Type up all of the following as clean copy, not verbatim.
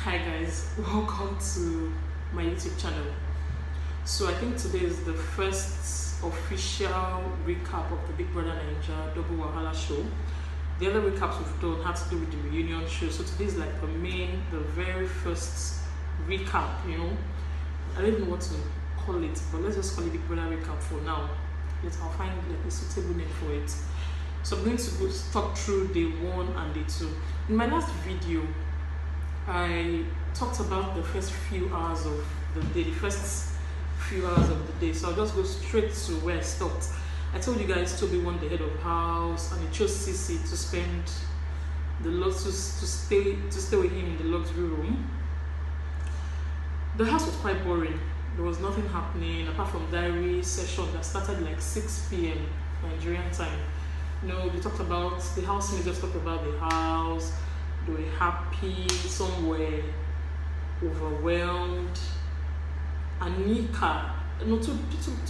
Hi guys, welcome to my YouTube channel. So I think today is the first official recap of the Big Brother Naija Double Wahala show. The other recaps we've done had to do with the reunion show. So today is like the very first recap, you know. I don't know what to call it, but let's just call it Big Brother recap for now. I'll find like a suitable name for it. So I'm going to go talk through day 1 and day 2. In my last video, I talked about the first few hours of the day, the first few hours of the day. So I'll just go straight to where I stopped. I told you guys Toby won the head of house, and he chose CeeC to spend the to stay with him in the luxury room. The house was quite boring. There was nothing happening apart from diary session that started like 6 p.m. Nigerian time. You know, they talked about the housemates, just talked about the house. They were happy, some were overwhelmed. Anika, two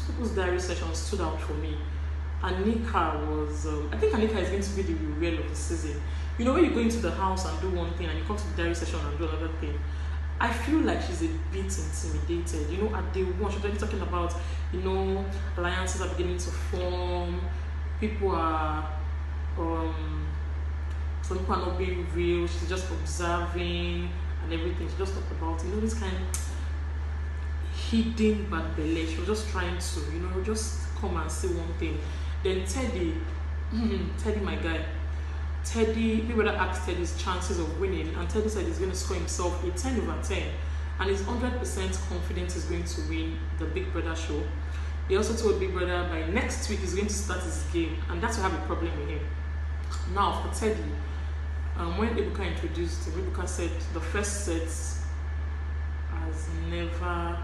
people's diary sessions stood out for me. Anika was, I think Anika is going to be the reveal of the season. You know, when you go into the house and do one thing and you come to the diary session and do another thing, I feel like she's a bit intimidated. You know, at day 1, she's already talking about, you know, alliances are beginning to form, people are, some people are not being real, she's just observing and everything. She just talked about, you know, this kind of hidden bad belly. She was just trying to, you know, just come and say one thing. Then Teddy, Teddy, my guy, Teddy, people that asked Teddy's chances of winning, and Teddy said he's going to score himself a 10/10, and he's 100% confident he's going to win the Big Brother show. He also told Big Brother by next week he's going to start his game, and that's why I have a problem with him. Now for Teddy, when Ebuka introduced him, Ebuka said the first set has never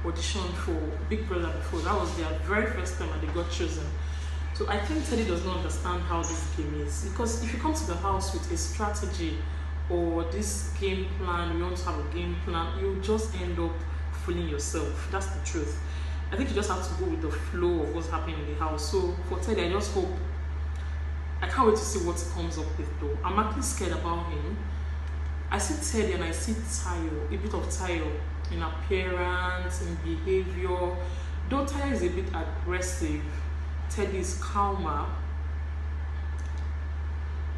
auditioned for Big Brother before. That was their very first time and they got chosen. So I think Teddy does not understand how this game is, because if you come to the house with a strategy or this game plan, you want to have a game plan, you just end up fooling yourself. That's the truth. I think you just have to go with the flow of what's happening in the house. So for Teddy, I just hope, I can't wait to see what he comes up with though. I'm actually scared about him. I see Teddy and I see Tayo, a bit of Tayo in appearance, in behavior. Though Tayo is a bit aggressive, Teddy is calmer.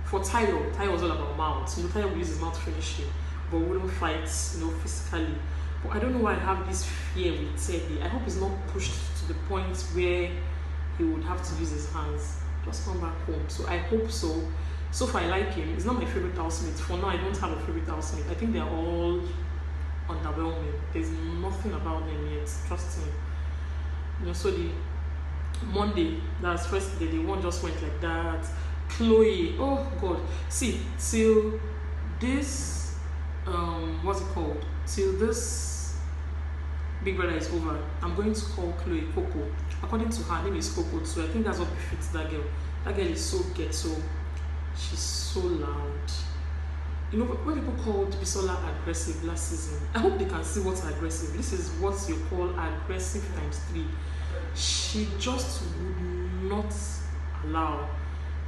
For Tayo was all about mouth. You know, Tayo will use his mouth to finish him, but wouldn't fight, you know, physically. But I don't know why I have this fear with Teddy. I hope he's not pushed to the point where he would have to use his hands. Just come back home. So I hope so. So far I like him. He's not my favorite housemate. For now I don't have a favorite housemate. I think they're all underwhelming. There's nothing about them yet. Trust me. You know, so the Monday, that's first day, the one just went like that. Chloe, oh god. See, till this what's it called? Till this Big Brother is over, I'm going to call Chloe Coco. According to her name is Coco, so I think that's what befits that girl. That girl is so ghetto. She's so loud. You know, when people called Bisola aggressive last season, I hope they can see what's aggressive. This is what you call aggressive ×3. She just would not allow.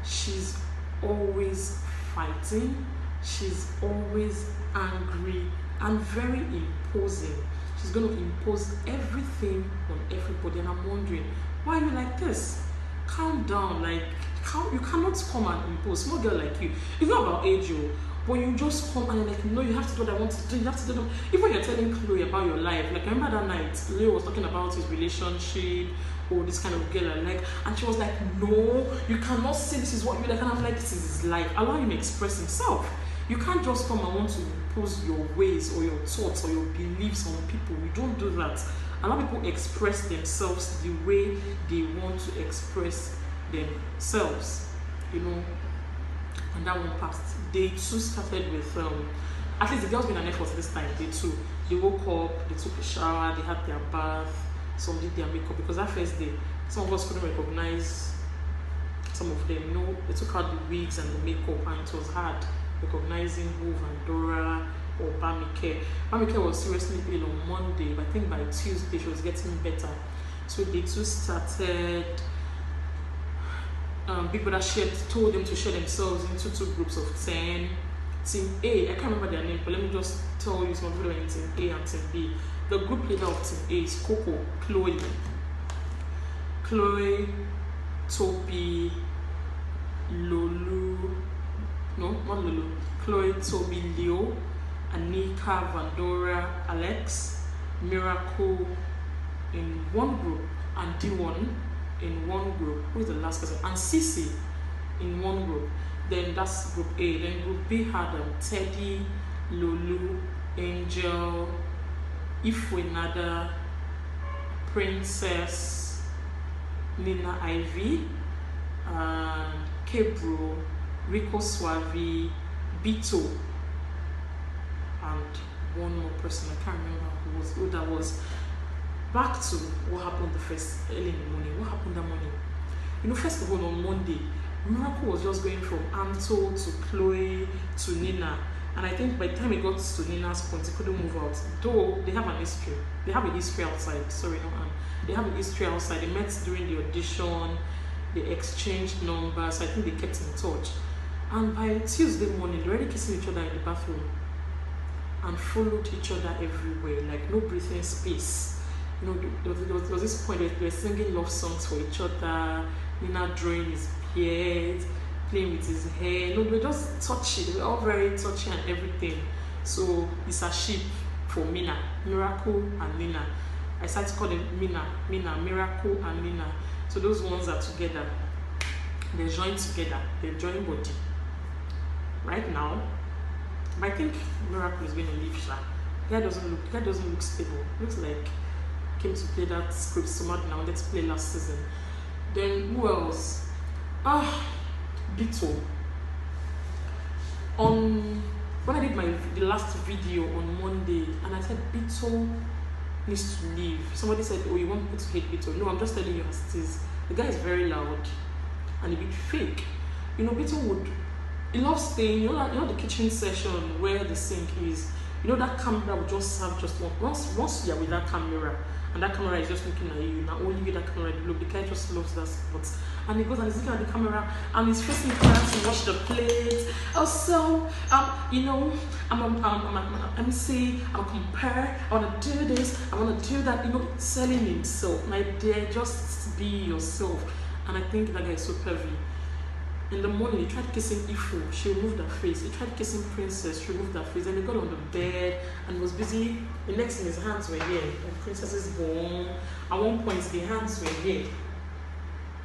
She's always fighting. She's always angry and very imposing. She's going to impose everything on everybody, and I'm wondering, why are you like this? Calm down. Like, you cannot come and impose. Small girl like you, it's not about age, but you just come and you're like, no, you have to do what I want to do, you have to do them. Even when you're telling Chloe about your life, like, remember that night Leo was talking about his relationship, or this kind of girl I like, and she was like, no, you cannot say this is what you like. And I'm like, this is his life, allow him to express himself. You can't just come and want to impose your ways or your thoughts or your beliefs on people. We don't do that. Allow people express themselves the way they want to express themselves, you know. And that one passed. Day 2 started with at least the girls been an effort this time. Day 2, they woke up, they took a shower, they had their bath, some did their makeup, because that first day some of us couldn't recognize some of them. You know, they took out the wigs and the makeup, and it was hard recognizing Hoof and Dora or Bamike. Bamike was seriously ill on Monday, but I think by Tuesday she was getting better. So day 2 started. Big Brother told them to share themselves into 2 groups of 10. Team A, I can't remember their name, but let me just tell you some people in Team A and Team B. The group leader of Team A is Coco, Chloe, Toby, Lulu, no, not Lulu, Chloe, Toby, Leo, Anika, Vandora, Alex, Miracle in one group, and D1 in one group. Who is the last person? And CeeC in one group. Then that's group A. Then group B had Teddy, Lulu, Angel, Ifwenada, Princess, Nina Ivy, and Kebro, Rico Suavi, Bito, and one more person. I can't remember who that was. Back to what happened the first early in the morning. What happened that morning? You know, first of all, on Monday, Miracle was just going from Anto to Chloe to Nina. And I think by the time it got to Nina's point, he couldn't move out. Though they have an history. They have a history outside. Sorry, no, they have a history outside. They met during the audition. They exchanged numbers. I think they kept in touch. And by Tuesday morning, they're already kissing each other in the bathroom. And followed each other everywhere. Like no breathing space. You know, there was this point where they were singing love songs for each other. Nina drawing his beard, playing with his hair. No, they were just touchy. They were all very touchy and everything. So it's a ship for Mina, Miracle and Nina. I started to call them Mina, Miracle and Nina. So those ones are together. They join together. They join body. Right now, but I think Miracle is going to leave Sha. The guy doesn't look stable. Looks like he came to play that script somebody now wanted to play last season. Then who else? Bito. When I did the last video on Monday, and I said Bito needs to leave. Somebody said, "Oh, you want people to hate Bito?" No, I'm just telling you as it is. The guy is very loud and a bit fake. You know, Bito he loves staying. You know the kitchen session where the sink is. You know that camera will just serve just one. Once you're with that camera, and that camera is just looking at you, not only with that camera, look, the guy just loves that spot. And he goes and he's looking at the camera and he's facing the camera to watch the plate. Also, you know, I'm MC, I'm compare, I want to do this, I want to do that, you know, selling himself. My dear, just be yourself. And I think that guy is so pervy. In the morning, he tried kissing Ifu, she removed her face. He tried kissing Princess, she removed her face. Then he got on the bed and was busy. The next thing, his hands were here. And Princess's bone. At one point, the hands were here.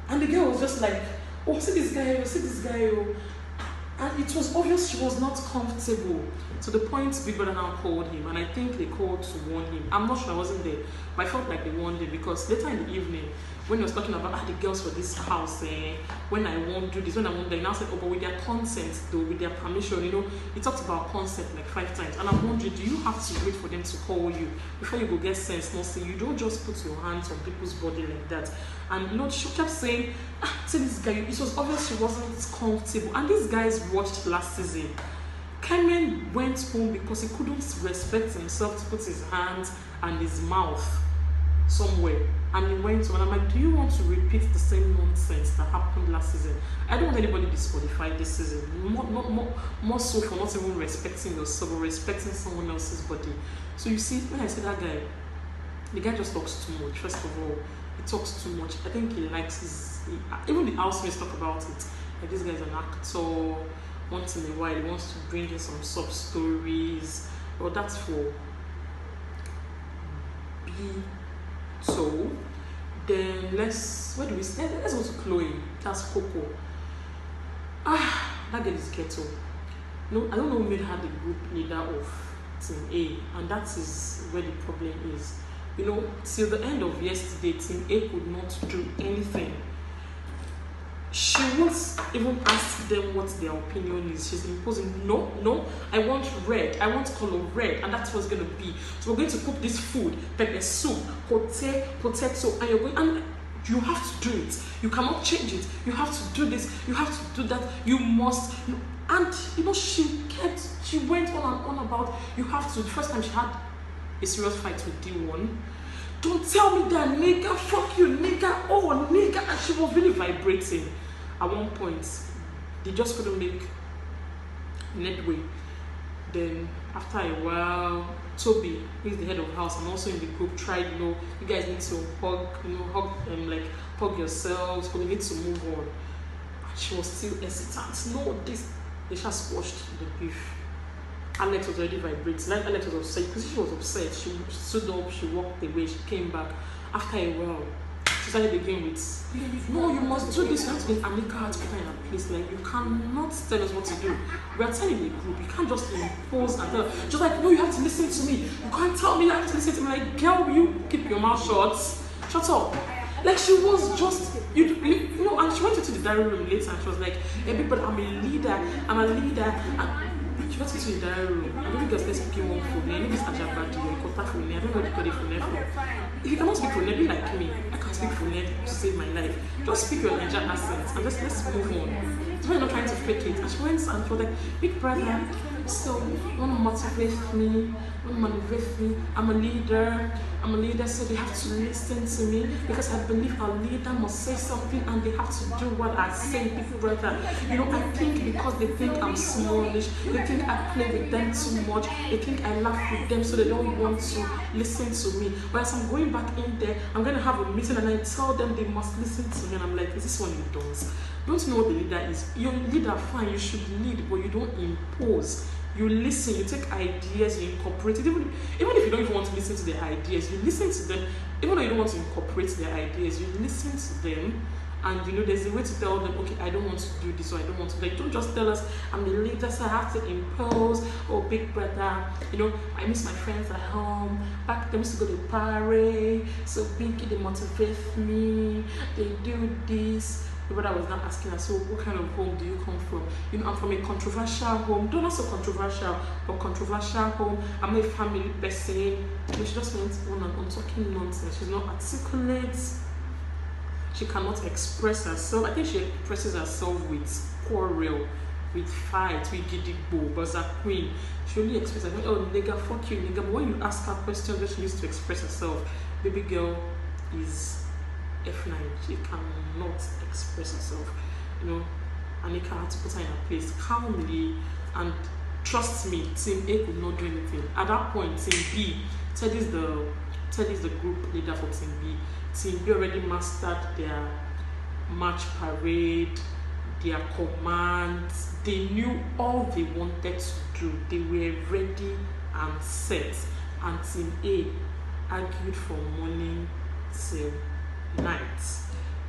And the girl was just like, "Oh, see this guy, see this guy." Oh. And it was obvious she was not comfortable. To the point Big Brother now called him. And I think they called to warn him. I'm not sure, I wasn't there. But I felt like they warned him because later in the evening, when he was talking about the girls for this house, when I won't do this, when I won't do that, he now said, "Oh, but with their consent, though, with their permission," you know, he talked about consent like 5 times. And I'm wondering, do you have to wait for them to call you before you go get sense? No, see, you don't just put your hands on people's body like that. And you know, she kept saying, "See this guy," it was obvious she wasn't comfortable. And these guys watched last season. Carmen went home because he couldn't respect himself to put his hands and his mouth somewhere. And he went to, and I'm like, do you want to repeat the same nonsense that happened last season? I don't want anybody disqualified this season. More so for not even respecting yourself or respecting someone else's body. So you see, when I say that guy, the guy just talks too much. First of all, he talks too much. I think he likes even the housemates talk about it. Like, this guy's an actor. Once in a while, he wants to bring in some sub stories. Well, that's for B. So then let's go to Chloe. That's Coco. That girl is ghetto. No, I don't know who made her the group leader of Team A, and that is where the problem is. You know, till the end of yesterday, Team A could not do anything. She won't even ask them what their opinion is. She's imposing, no, I want red, I want color red, and that's what's going to be. So we're going to cook this food, pepper soup, potato, and you're going, and you have to do it. You cannot change it. You have to do this, you have to do that, you must. And you know, she went on and on about, you have to. The first time she had a serious fight with D1. Don't tell me that, nigga, fuck you, nigga, oh, nigga. And she was really vibrating. At one point, they just couldn't make headway. Then after a while, Toby, who is the head of house and also in the group, tried, you guys need to hug yourselves, but you need to move on. And she was still hesitant. No, they just squashed the beef. Alex was already vibrating. Like Alex was upset because she was upset. She stood up, she walked away, she came back. After a while, she started again with, no, you must do this. You have to get Anika to put her in a place. Like, you cannot tell us what to do. We are telling the group. You can't just impose and tell. Just like, no, you have to listen to me. You can't tell me you have to listen to me. Like, girl, you keep your mouth shut. Shut up. Like, she was just, and she went into the diary room later and she was like, hey, but I'm a leader. And she went into the diary room. I don't think you're speaking one phone. I know this Ajabadi or Kota phone. I don't know what you call it phone. If you cannot speak phone, be like me. I can't speak phone to save my life. Just speak your Naija accent and just let's move on. So we're not trying to fake it. And she went and she was like, big brother, so you want to motivate me? I'm a leader, so they have to listen to me because I believe a leader must say something and they have to do what I say, big brother. I think because they think I'm smallish, they think I play with them too much, they think I laugh with them, so they don't want to listen to me. But as I'm going back in there, I'm going to have a meeting and I tell them they must listen to me. And I'm like, is this one you don't? Don't you know what the leader is? You're a leader, fine, you should lead, but you don't impose. You listen, you take ideas, you incorporate it. Even if you don't even want to listen to their ideas, you listen to them. Even though you don't want to incorporate their ideas, you listen to them. And there's a way to tell them, okay, I don't want to do this or I don't want to. Like, don't just tell us, I'm the leader, so I have to impose. Oh, big brother, I miss my friends at home. Back then, I used to go to party. So Biggie, they motivate me. They do this. The brother was not asking us, so what kind of home do you come from? I'm from a controversial home. Not so controversial, but controversial home. I'm a family person. She just went on and on talking nonsense. She's not articulate. She cannot express herself. I think she expresses herself with quarrel, with fight, with gidigbo, buzzer queen. She only expresses herself, oh, nigga, fuck you, nigga. But when you ask her questions that she needs to express herself, baby girl is F9, she cannot express herself. Anika had to put her in a place calmly, and trust me, Team A could not do anything. At that point, Team B, Teddy's the group leader for Team B. Team B already mastered their march parade, their commands. They knew all they wanted to do. They were ready and set. And Team A argued from morning till night.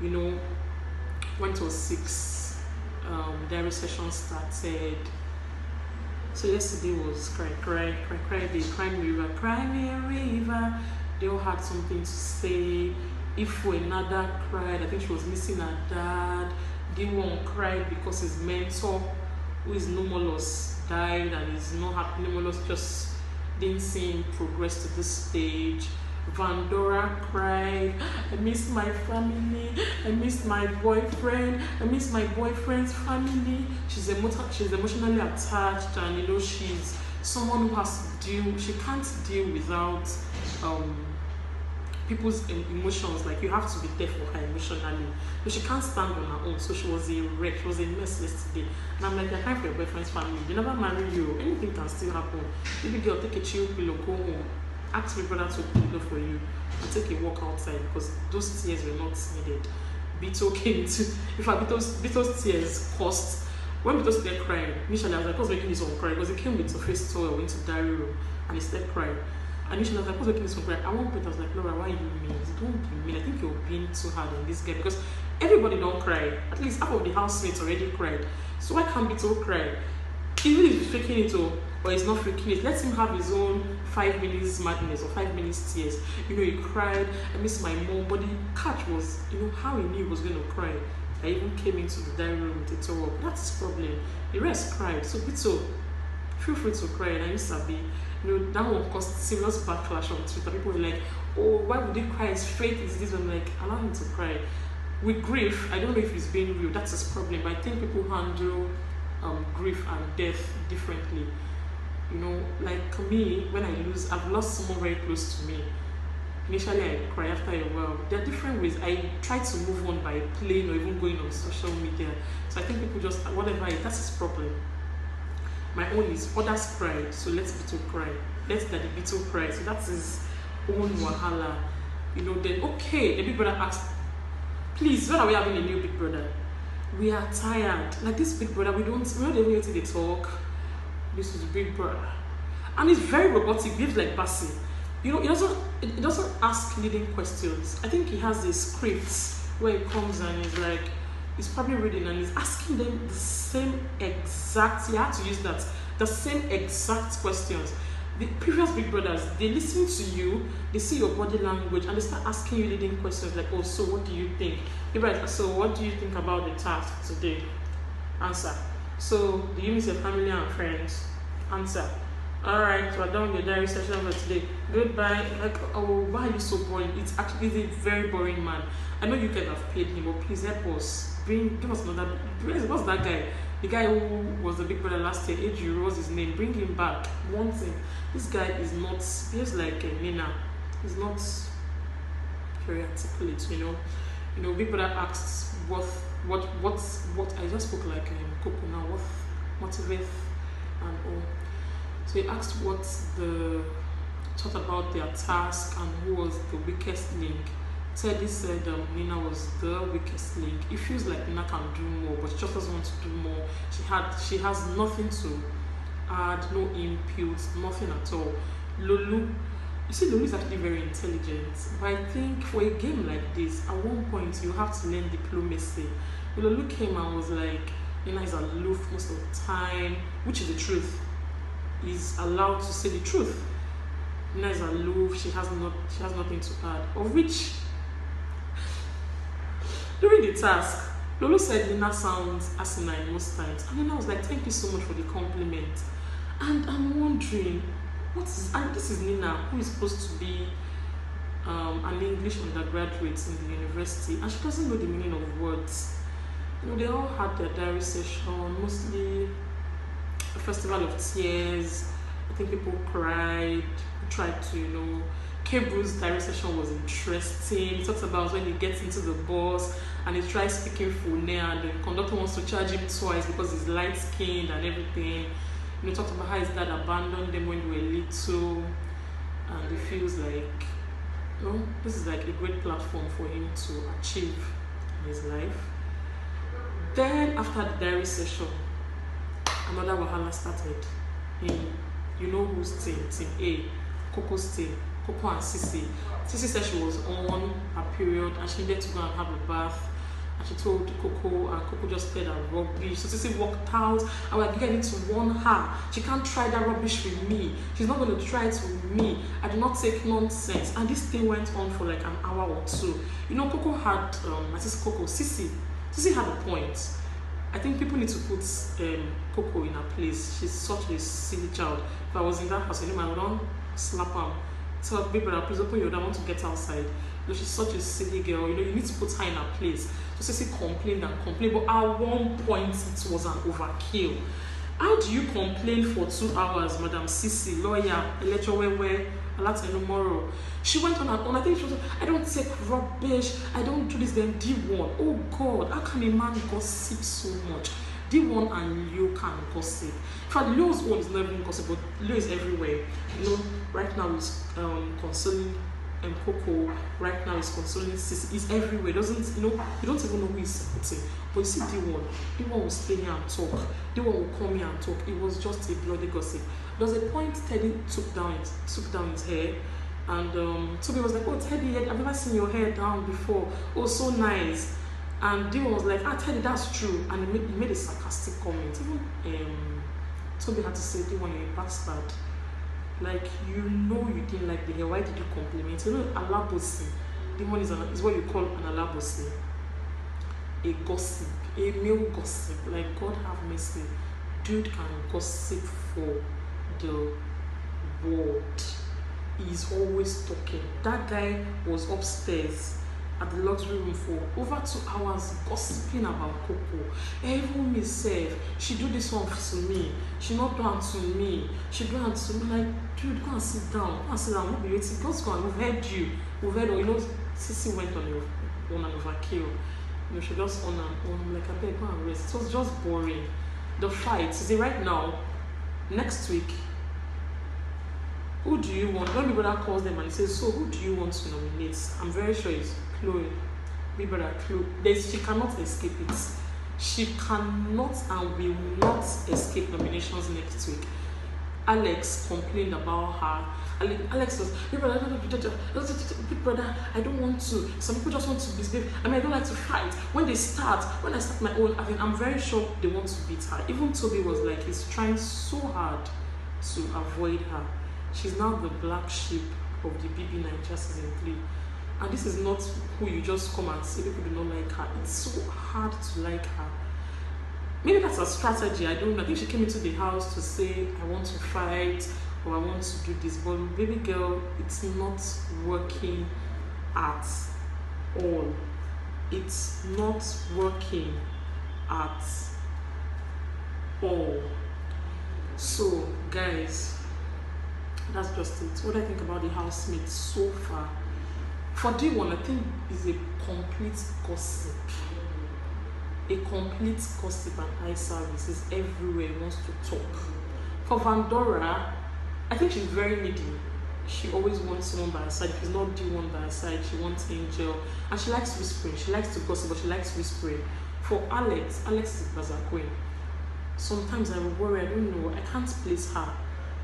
When it was 6, diary session started. So yesterday was cry day, cry me a river. They all had something to say. If another cried, I think she was missing her dad. One cried because his mentor, who is Nomolus, died and is not happy. Nomolus just didn't see him progress to this stage. Vandora cried, I missed my family, I missed my boyfriend, I missed my boyfriend's family. She's emotionally attached, and she's someone who has to deal, she can't deal without people's emotions. Like, you have to be there for her emotionally, but she can't stand on her own. So she was a wreck, she was a mess yesterday. And I'm like, you're crying for your boyfriend's family, they never marry you, anything can still happen. Baby girl, take a chill pillow, go home. Ask my brother to open the door for you and take a walk outside, because those tears were not needed. Bito came to, in fact, Bito's tears cost. When Bito started crying, initially I was like, what's making this one cry? Because he came with a face towel into the diary room and he started crying. And initially I was like, what's making this one cry? At one point I was like, Laura, why are you mean? Don't be mean. I think you're being too hard on this guy, because everybody don't cry. At least half of the housemates already cried. So why can't Bito cry? Even if he's faking it or he's not faking it, let him have his own 5 minutes madness or 5 minutes tears. He cried, I miss my mom, but the catch was, how he knew he was going to cry. I even came into the dining room with a towel. That's his problem. The rest cried. So Bito, feel free to cry. And I used to be, that one caused serious backlash on Twitter. People were like, oh, why would he cry? His faith is this. I'm like, allow him to cry. With grief, I don't know if he's being real. That's his problem. But I think people handle grief and death differently. Like me, when I've lost someone very close to me. Initially, I cry. After a while, there are different ways. I try to move on by playing or even going on social media. So I think people just, whatever, that's his problem. My own is others cried, so let's Beto cry. Let Daddy Beto cry. So that's his own wahala. You know, then okay, the big brother asked, please, when are we having a new big brother? We are tired. Like this big brother, we don't even hear they talk. This is big brother. And it's very robotic, behaves like Bassi. You know, it doesn't ask leading questions. I think he has a script where he comes and he's like, he's probably reading and he's asking them the same exact, he had to use that, the same exact questions. The previous big brothers, they listen to you, they see your body language, and they start asking you leading questions like, oh, so what do you think? So what do you think about the task today? Answer. So do you miss your family and friends? Answer. Alright, we're done with the diary session for today. Goodbye. Like, oh, why are you so boring? It's actually a very boring man. I know you guys have paid him, but please help us. Give us another. What's that guy? The guy who was the big brother last year, Ejiro was his name. Bring him back. One thing, this guy is not, he's like a Nina. He's not very articulate, you know. You know, big brother asks what I just spoke like Coco now, what motivates and all. So he asked what the thought about their task and who was the weakest link. Teddy said Nina was the weakest link. It feels like Nina can do more, but she just doesn't want to do more. She has nothing to add, no input, nothing at all. Lulu, you see, Lulu is actually very intelligent, but I think for a game like this, at one point you have to learn diplomacy. Lulu came and was like, Nina is aloof most of the time, which is the truth. Is allowed to say the truth. Nina is aloof, she has nothing to add. Of which, during the task, Lulu said Nina sounds asinine most times. And Nina was like, thank you so much for the compliment. And I'm wondering, this is Nina, who is supposed to be an English undergraduate in the university, and she doesn't know the meaning of words. You know, they all had their diary session, mostly a festival of tears. I think people cried, tried to, you know, Cable's diary session was interesting. He talks about when he gets into the bus and he tries speaking Fune and the conductor wants to charge him twice because he's light skinned and everything. You know, talked about how his dad abandoned them when they were little, and he feels like, you know, this is like a great platform for him to achieve in his life. Then after the diary session, another wahala started in, you know whose team A, Coco's team, Coco and CeeC. CeeC said she was on her period and she needed to go and have a bath, and she told Coco, and Coco just played her rubbish. So CeeC walked out and we're getting to warn her, she can't try that rubbish with me, she's not going to try it with me, I do not take nonsense. And this thing went on for like an hour or two. You know, Coco had CeeC had a point. I think people need to put Coco in her place. She's such a silly child. If I was in that house, I would not slap her. Tell her, baby, please open your door, I want to get outside. You know, she's such a silly girl. You know, you need to put her in her place. So CeeC complained and complained, but at one point it was an overkill. How do you complain for 2 hours, Madam CeeC, lawyer, electoral tomorrow? She went on and on. I think she was like, I don't take rubbish, I don't do this. Then D1, oh God, how can a man gossip so much? D1 and Leo can gossip. In fact, Leo's one is not even gossip, but Leo is everywhere. You know, right now he's consoling Coco, right now he's consoling CeeC. He's everywhere. Doesn't, you know, you don't even know who he's supporting. But you see D1 will stay here and talk. D1 will come here and talk. It was just a bloody gossip. There was a point Teddy took down his hair, and Toby was like, oh Teddy, I've never seen your hair down before. Oh, so nice. And D1 was like, Teddy, that's true. And he made a sarcastic comment. Even Toby had to say, D1, you're a bastard. Like, you know you didn't like the hair, why did you compliment? You know, alabosi. D1 is what you call an alabosi. A gossip, a male gossip. Like, God have mercy. Dude can gossip for the world. He's always talking. That guy was upstairs at the luxury room for over 2 hours gossiping about Coco. Even myself, she do this one to me, she not do it to me, she do it to me. Like, dude, go and sit down, we'll be waiting. God's gone, we've heard you, we've heard all. You know, CeeC went on an overkill. You know, she just on and on. Like, I beg, go and rest. It was just boring. The fight, see right now, Next week, who do you want? When Big Brother calls them and he says, so who do you want to nominate? I'm very sure it's Chloe. Big Brother Chloe. She cannot escape it. She cannot and will not escape nominations next week. Alex complained about her. Alex was, Big Brother, I don't want to. Some people just want to misbehave. I mean, I don't like to fight. When I start my own, I mean, I'm very sure they want to beat her. Even Toby was like, he's trying so hard to avoid her. She's now the black sheep of the BB Naija season 3. And this is not who you just come and say people do not like her. It's so hard to like her. Maybe that's a strategy, I don't know. I think she came into the house to say, I want to fight, or I want to do this. But baby girl, it's not working at all. It's not working at all. So, guys, that's just it. What I think about the housemates so far. For day one, I think is a complete gossip. A complete gossip and eye service is everywhere. Wants to talk. For Vandora, I think she's very needy. She always wants someone by her side. If it's not the one by her side, she wants Angel. And she likes whispering. She likes to gossip, but she likes whispering. For Alex is a bazaar queen. Sometimes I worry, I don't know, I can't place her.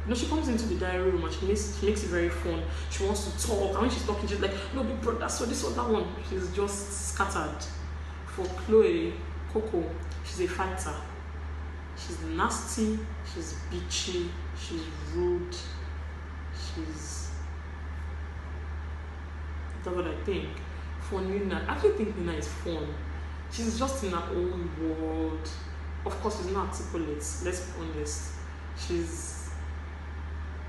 You know, she comes into the diary room and she makes it very fun. She wants to talk, and when she's talking, she's like, no, big brother, so this or that one. She's just scattered. For Chloe, Coco, she's a fighter. She's nasty, she's bitchy, she's rude, that's what I think. For Nina, I actually think Nina is fun. She's just in her own world. Of course, she's not articulate, let's be honest. She's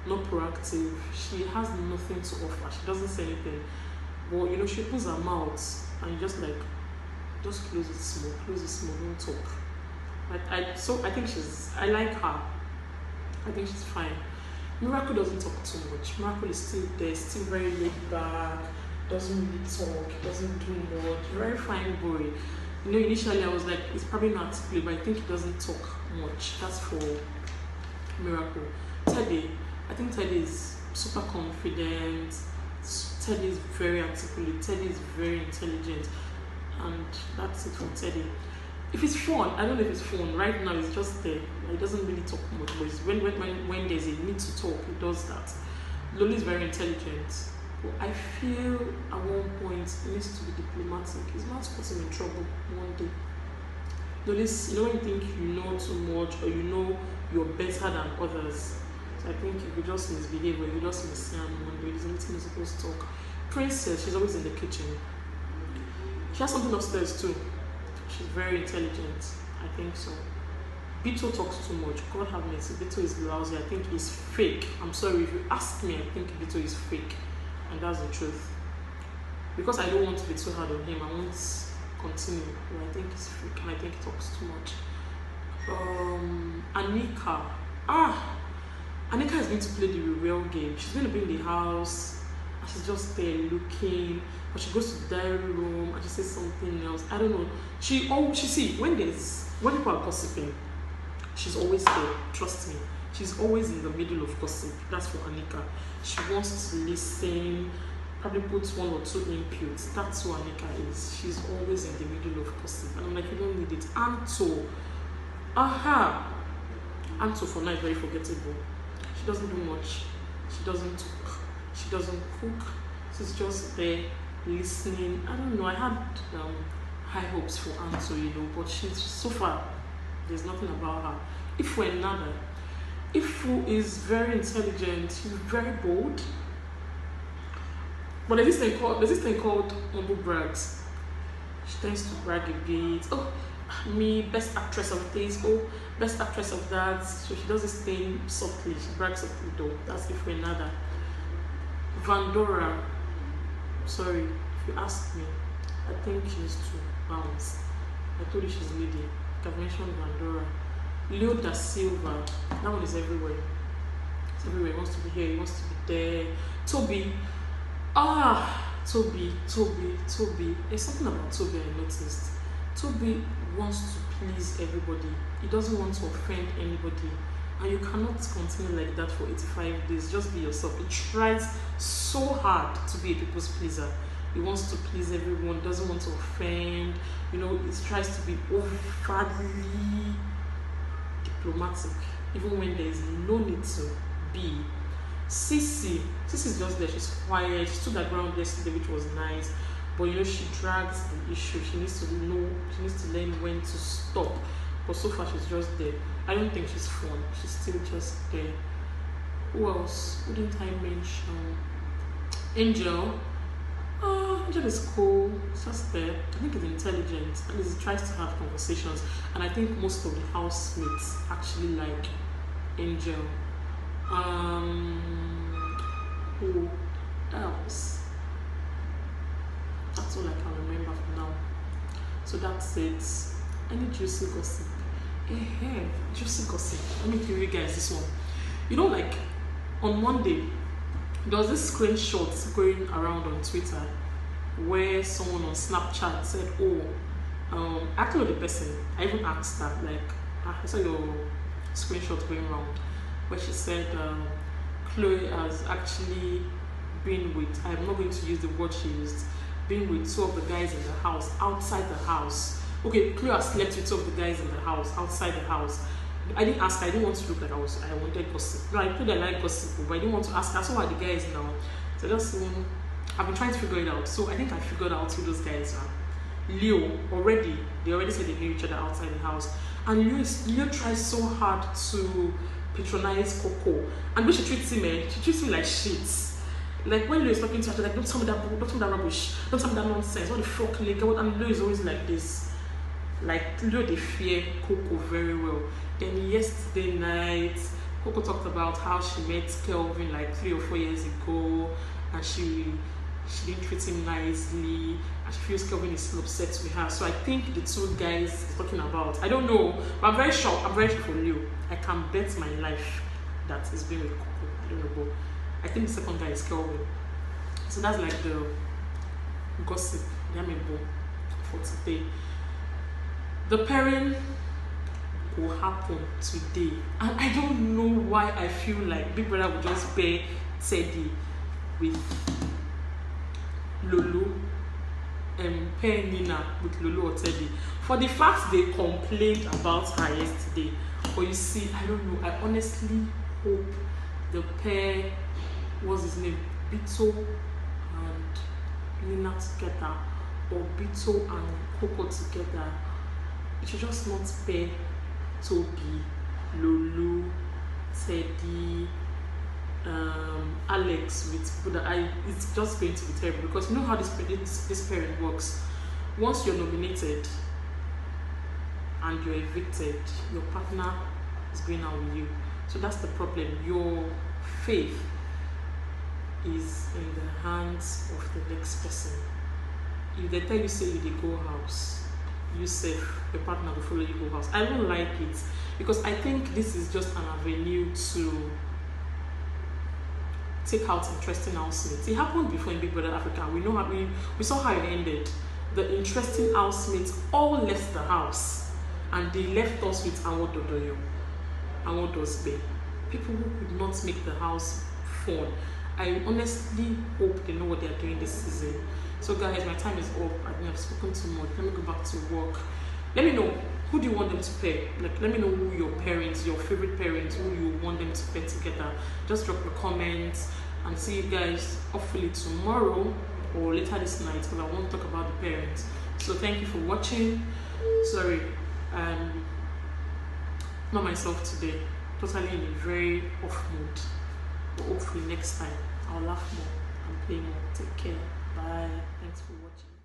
not proactive. She has nothing to offer. She doesn't say anything. But, you know, she opens her mouth and you just close it small, don't talk. I think I like her. I think she's fine. Miracle doesn't talk too much. Miracle is still there, still very laid back, doesn't really talk, doesn't do much. Very fine boy. You know, initially I was like, it's probably not articulate, but I think he doesn't talk much. That's for Miracle. Teddy, I think Teddy is super confident. Teddy is very articulate. Teddy is very intelligent. And that's it for Teddy. If it's fun, I don't know if it's fun. Right now, it's just there. He doesn't really talk much, but when there's a need to talk, he does that. Loli is very intelligent. But I feel at one point he needs to be diplomatic. His mouth puts him in trouble one day. Loli's, you know, when you think you know too much or you know you're better than others. So I think if you just misbehave or you just miss one day, there's anything you're supposed to talk. Princess, she's always in the kitchen. She has something upstairs too. She's very intelligent. I think so. Bito talks too much. God have mercy. Bito is lousy. I think he's fake. I'm sorry. If you ask me, I think Bito is fake. And that's the truth. Because I don't want to be too hard on him, I won't continue. But I think he's fake and I think he talks too much. Anika. Anika is going to play the real game. She's going to be in the house and she's just there looking. But she goes to the diary room and she says something else. I don't know. When people are gossiping, she's always there. Trust me. She's always in the middle of gossip. That's for Anika. She wants to listen, probably puts one or two inputs. That's who Anika is. She's always in the middle of gossip. And I'm like, you don't need it. Anto. Anto for now is very forgettable. She doesn't do much. She doesn't talk. She doesn't cook. She's just there listening. I don't know. I had high hopes for Anto, you know, but so far there's nothing about her. Ifu is very intelligent. She's very bold. But there's this thing called humble brags. She tends to brag a bit. Oh, me, best actress of this. Oh, best actress of that. So she does this thing softly. She brags softly though. That's Ifu. Vandora. Sorry, if you ask me, I think she needs to bounce. I told you she's needy. I've mentioned Vandora. Leo da Silva, that one is everywhere. It's everywhere. He wants to be here, he wants to be there. Toby. Toby. There's something about Toby I noticed. Toby wants to please everybody. He doesn't want to offend anybody. and you cannot continue like that for 85 days. Just be yourself. He tries so hard to be a people's pleaser. He wants to please everyone, doesn't want to offend, you know, he tries to be overly diplomatic, even when there is no need to be. CeeC is just there, she's quiet, she stood her ground yesterday, which was nice, but you know, she drags the issue. She needs to learn when to stop, but so far she's just there. I don't think she's fun, she's still just there. Who else? Who didn't I mention? Angel. Angel is cool, it's just there. I think he's intelligent, at least he tries to have conversations, and I think most of the housemates actually like Angel. Who else? That's all I can remember for now. So that's it. Any juicy gossip? Juicy gossip. Let me give you guys this one. You know, like on Monday, there was this screenshot going around on Twitter where someone on Snapchat said, actually the person, I even asked her, like, I saw your screenshot going around, where she said Chloe has actually been with, I'm not going to use the word she used, been with two of the guys in the house, outside the house. Okay, Chloe has slept with two of the guys in the house, outside the house. I didn't ask her, I didn't want to look like I wanted gossip. No, I told her I like gossip, but I didn't want to ask her, so who are the guys now? So just, I've been trying to figure it out. So I think I figured out who those guys are. Leo, they already said they knew each other outside the house. And Leo tries so hard to patronize Coco. And when she treats him like shit. Like when Leo is talking to her, like, don't tell me that rubbish, don't tell me that nonsense, what the fuck, nigga. And Leo is always like this. Like, Leo, they fear Coco very well. Then yesterday night, Coco talked about how she met Kelvin like 3 or 4 years ago, and she didn't treat him nicely, and she feels Kelvin is still upset with her. So I think the two guys he's talking about, I don't know, but I'm very sure for Leo. I can bet my life that he's been with Coco. I don't know, but I think the second guy is Kelvin. So that's like the gossip for today. The pairing will happen today, and I don't know why I feel like Big Brother will just pair Teddy with Lulu and pair Nina with Lulu or Teddy for the fact they complained about her yesterday. But you see, I don't know, I honestly hope the pair, what's his name, Bito and Nina together, or Bito and Coco together. It should just not pair Toby, Lulu, Teddy, Alex with Buddha. It's just going to be terrible, because you know how this parent works. Once you're nominated and you're evicted, your partner is going out with you. So that's the problem. Your faith is in the hands of the next person. If they tell you say you go house, you safe, your partner will follow you go house. I don't like it, because I think this is just an avenue to take out interesting housemates. It happened before in Big Brother Africa. We know how we saw how it ended. The interesting housemates all left the house, and they left us with Awododoyo, Awodosbe. People who could not make the house fun. I honestly hope they know what they are doing this season. So guys, my time is up. I think I've spoken too much. Let me go back to work. Let me know, who do you want them to pair? Like, let me know who your parents, your favorite parents, who you want them to pair together. Just drop your comments, and see you guys hopefully tomorrow or later this night, because I want to talk about the parents. So thank you for watching. Sorry, not myself today. Totally in a very off mood. But hopefully next time I'll laugh more and play more. Take care. Bye. Thanks for watching.